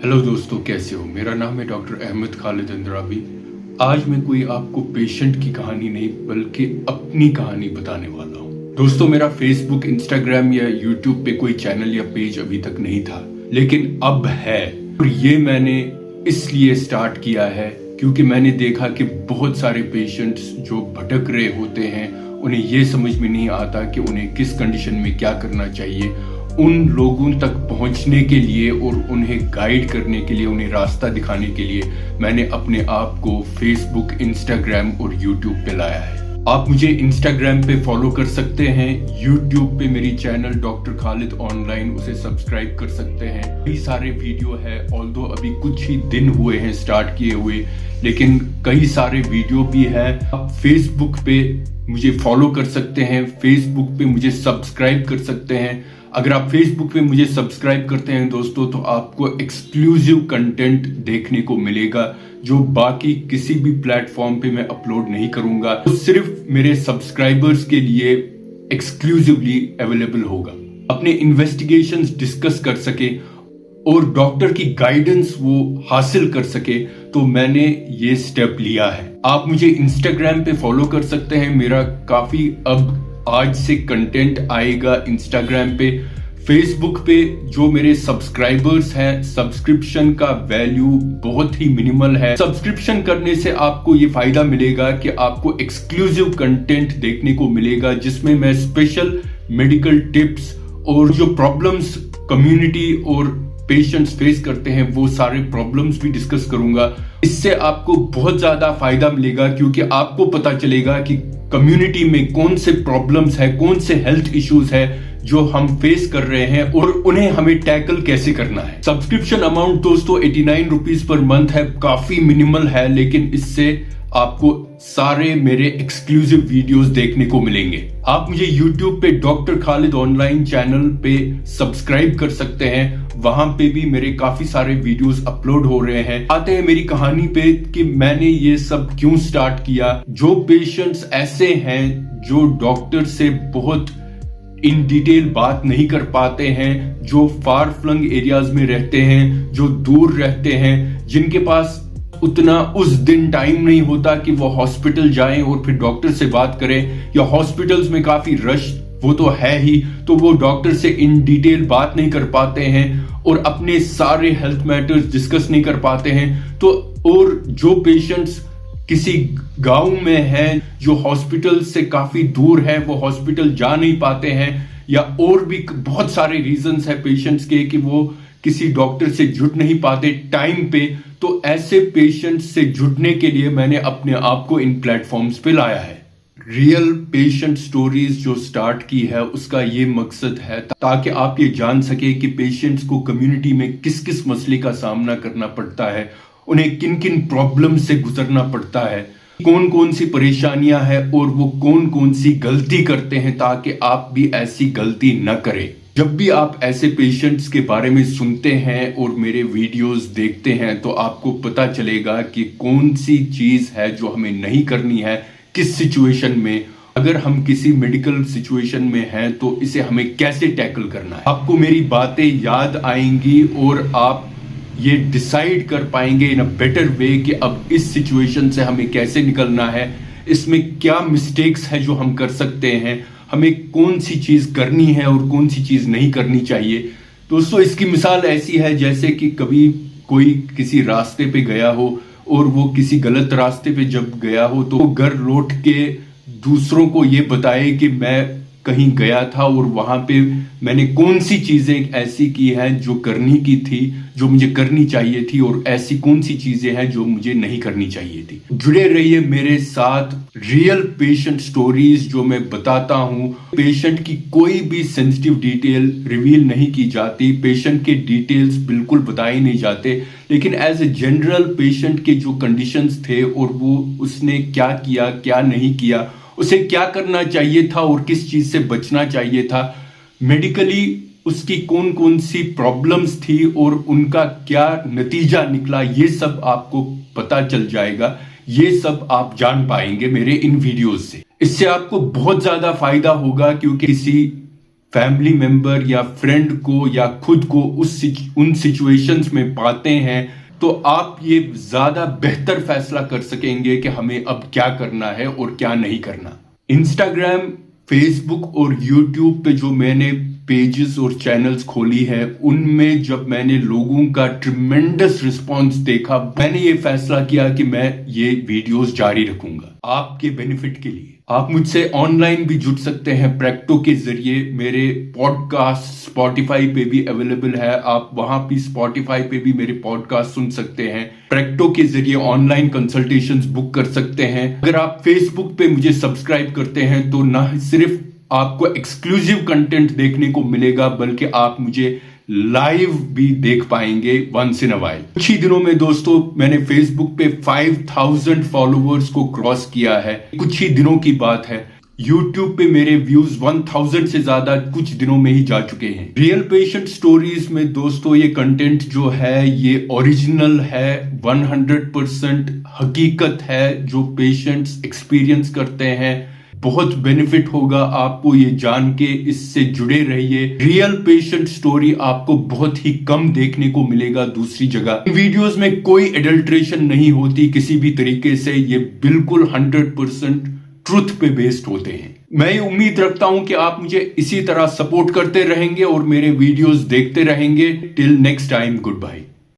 Hello दोस्तों, कैसे हो? मेरा नाम है डॉक्टर अहमद खालिद अंद्राबी। आज मैं कोई आपको पेशेंट की कहानी नहीं बल्कि अपनी कहानी बताने वाला हूँ। दोस्तों, मेरा फेसबुक, इंस्टाग्राम या यूट्यूब पे कोई चैनल या पेज अभी तक नहीं था, लेकिन अब है। और ये मैंने इसलिए स्टार्ट किया है क्योंकि मैंने देखा कि बहुत सारे पेशेंट्स जो भटक रहे होते हैं, उन्हें ये समझ में नहीं आता कि उन्हें किस कंडीशन में क्या करना चाहिए। उन लोगों तक पहुंचने के लिए और उन्हें गाइड करने के लिए, उन्हें रास्ता दिखाने के लिए मैंने अपने आप को फेसबुक, इंस्टाग्राम और यूट्यूब पे लाया है। आप मुझे इंस्टाग्राम पे फॉलो कर सकते हैं, यूट्यूब पे मेरी चैनल डॉक्टर खालिद ऑनलाइन, उसे सब्सक्राइब कर सकते हैं। कई सारे वीडियो है, ऑल्दो अभी कुछ ही दिन हुए हैं स्टार्ट किए हुए, लेकिन कई सारे वीडियो भी है। आप फेसबुक पे मुझे फॉलो कर सकते हैं, फेसबुक पे मुझे सब्सक्राइब कर सकते हैं। अगर आप फेसबुक पे मुझे सब्सक्राइब करते हैं दोस्तों, तो आपको एक्सक्लूसिव कंटेंट देखने को मिलेगा जो बाकी किसी भी प्लेटफॉर्म पे मैं अपलोड नहीं करूंगा। तो सिर्फ मेरे सब्सक्राइबर्स के लिए एक्सक्लूसिवली अवेलेबल होगा। अपने इन्वेस्टिगेशंस डिस्कस कर सके और डॉक्टर की गाइडेंस वो हासिल कर सके, तो मैंने ये स्टेप लिया है। आप मुझे इंस्टाग्राम पे फॉलो कर सकते हैं। मेरा काफी अब आज से कंटेंट आएगा इंस्टाग्राम पे। फेसबुक पे जो मेरे सब्सक्राइबर्स हैं, सब्सक्रिप्शन का वैल्यू बहुत ही मिनिमल है। सब्सक्रिप्शन करने से आपको ये फायदा मिलेगा कि आपको एक्सक्लूसिव कंटेंट देखने को मिलेगा, जिसमें मैं स्पेशल मेडिकल टिप्स और जो प्रॉब्लम्स कम्युनिटी और पेशेंट्स फेस करते हैं, वो सारे प्रॉब्लम्स भी डिस्कस करूंगा। इससे आपको बहुत ज्यादा फायदा मिलेगा क्योंकि आपको पता चलेगा कि कम्युनिटी में कौन से प्रॉब्लम्स है, कौन से हेल्थ इश्यूज है जो हम फेस कर रहे हैं और उन्हें हमें टैकल कैसे करना है। सब्सक्रिप्शन अमाउंट दोस्तों 89 रुपीज पर मंथ है, काफी मिनिमल है, लेकिन इससे आपको सारे मेरे एक्सक्लूसिव वीडियोस देखने को मिलेंगे। आप मुझे YouTube पे डॉक्टर खालिद ऑनलाइन चैनल पे सब्सक्राइब कर सकते हैं, वहां पे भी मेरे काफी सारे वीडियोस अपलोड हो रहे हैं। आते हैं मेरी कहानी पे कि मैंने ये सब क्यों स्टार्ट किया। जो पेशेंट्स ऐसे हैं जो डॉक्टर से बहुत इन डिटेल बात नहीं कर पाते हैं, जो फार फ्लंग एरियाज में रहते हैं, जो दूर रहते हैं, जिनके पास उतना उस दिन टाइम नहीं होता कि वो हॉस्पिटल जाएं और फिर डॉक्टर से बात करें, या हॉस्पिटल्स में काफी रश वो तो है ही, तो वो डॉक्टर से इन डिटेल बात नहीं कर पाते हैं और अपने सारे हेल्थ मैटर्स डिस्कस नहीं कर पाते हैं। तो और जो पेशेंट्स किसी गांव में हैं, जो हॉस्पिटल से काफी दूर है, वो हॉस्पिटल जा नहीं पाते हैं, या और भी बहुत सारे रीजंस है पेशेंट्स के कि वो किसी डॉक्टर से जुड़ नहीं पाते टाइम पे, तो ऐसे पेशेंट्स से जुड़ने के लिए मैंने अपने आप को इन प्लेटफॉर्म्स पे लाया है। रियल पेशेंट स्टोरीज जो स्टार्ट की है, उसका ये मकसद है ताकि आप ये जान सके कि पेशेंट्स को कम्युनिटी में किस किस मसले का सामना करना पड़ता है, उन्हें किन किन प्रॉब्लम से गुजरना पड़ता है, कौन कौन सी परेशानियां हैं और वो कौन कौन सी गलती करते हैं, ताकि आप भी ऐसी गलती न करें। जब भी आप ऐसे पेशेंट्स के बारे में सुनते हैं और मेरे वीडियोस देखते हैं, तो आपको पता चलेगा कि कौन सी चीज है जो हमें नहीं करनी है, किस सिचुएशन में। अगर हम किसी मेडिकल सिचुएशन में हैं तो इसे हमें कैसे टैकल करना है। आपको मेरी बातें याद आएंगी और आप ये डिसाइड कर पाएंगे इन अ बेटर वे कि अब इस सिचुएशन से हमें कैसे निकलना है, इसमें क्या मिस्टेक्स है जो हम कर सकते हैं, हमें कौन सी चीज करनी है और कौन सी चीज नहीं करनी चाहिए। दोस्तों, इसकी मिसाल ऐसी है जैसे कि कभी कोई किसी रास्ते पे गया हो और वो किसी गलत रास्ते पे जब गया हो, तो घर लौट के दूसरों को ये बताए कि मैं कहीं गया था और वहां पे मैंने कौन सी चीजें ऐसी की हैं जो करनी की थी, जो मुझे करनी चाहिए थी, और ऐसी कौन सी चीजें हैं जो मुझे नहीं करनी चाहिए थी। जुड़े रहिए मेरे साथ। रियल पेशेंट स्टोरीज जो मैं बताता हूं, पेशेंट की कोई भी सेंसिटिव डिटेल रिवील नहीं की जाती, पेशेंट के डिटेल्स बिल्कुल बताए नहीं जाते, लेकिन एज ए जनरल पेशेंट के जो कंडीशंस थे और वो उसने क्या किया, क्या नहीं किया, उसे क्या करना चाहिए था और किस चीज से बचना चाहिए था, मेडिकली उसकी कौन कौन सी प्रॉब्लम्स थी और उनका क्या नतीजा निकला, ये सब आपको पता चल जाएगा। ये सब आप जान पाएंगे मेरे इन वीडियोस से। इससे आपको बहुत ज्यादा फायदा होगा क्योंकि किसी फैमिली मेंबर या फ्रेंड को या खुद को उन सिचुएशंस में पाते हैं, तो आप ये ज्यादा बेहतर फैसला कर सकेंगे कि हमें अब क्या करना है और क्या नहीं करना। इंस्टाग्राम, फेसबुक और यूट्यूब पे जो मैंने पेजेस और चैनल्स खोली है, उनमें जब मैंने लोगों का ट्रिमेंडस रिस्पांस देखा, मैंने ये फैसला किया कि मैं ये वीडियोस जारी रखूंगा आपके बेनिफिट के लिए। आप मुझसे ऑनलाइन भी जुड़ सकते हैं प्रैक्टो के जरिए। मेरे पॉडकास्ट स्पॉटिफाई पे भी अवेलेबल है, आप वहां भी स्पॉटिफाई पे भी मेरे पॉडकास्ट सुन सकते हैं। प्रैक्टो के जरिए ऑनलाइन कंसल्टेशंस बुक कर सकते हैं। अगर आप फेसबुक पे मुझे सब्सक्राइब करते हैं तो ना सिर्फ आपको एक्सक्लूसिव कंटेंट देखने को मिलेगा, बल्कि आप मुझे लाइव भी देख पाएंगे वंस इन अ वाइल। कुछ ही दिनों में दोस्तों मैंने फेसबुक पे 5000 फॉलोअर्स को क्रॉस किया है, कुछ ही दिनों की बात है। यूट्यूब पे मेरे व्यूज 1000 से ज्यादा कुछ दिनों में ही जा चुके हैं। रियल पेशेंट स्टोरीज में दोस्तों ये कंटेंट जो है ये ओरिजिनल है, 100% हकीकत है जो पेशेंट्स एक्सपीरियंस करते हैं। बहुत बेनिफिट होगा आपको ये जान के, इससे जुड़े रहिए। रियल पेशेंट स्टोरी आपको बहुत ही कम देखने को मिलेगा दूसरी जगह। वीडियोस में कोई एडल्ट्रेशन नहीं होती किसी भी तरीके से, ये बिल्कुल 100% ट्रुथ पे बेस्ड होते हैं। मैं ये उम्मीद रखता हूं कि आप मुझे इसी तरह सपोर्ट करते रहेंगे और मेरे वीडियोस देखते रहेंगे। Till next time, good bye.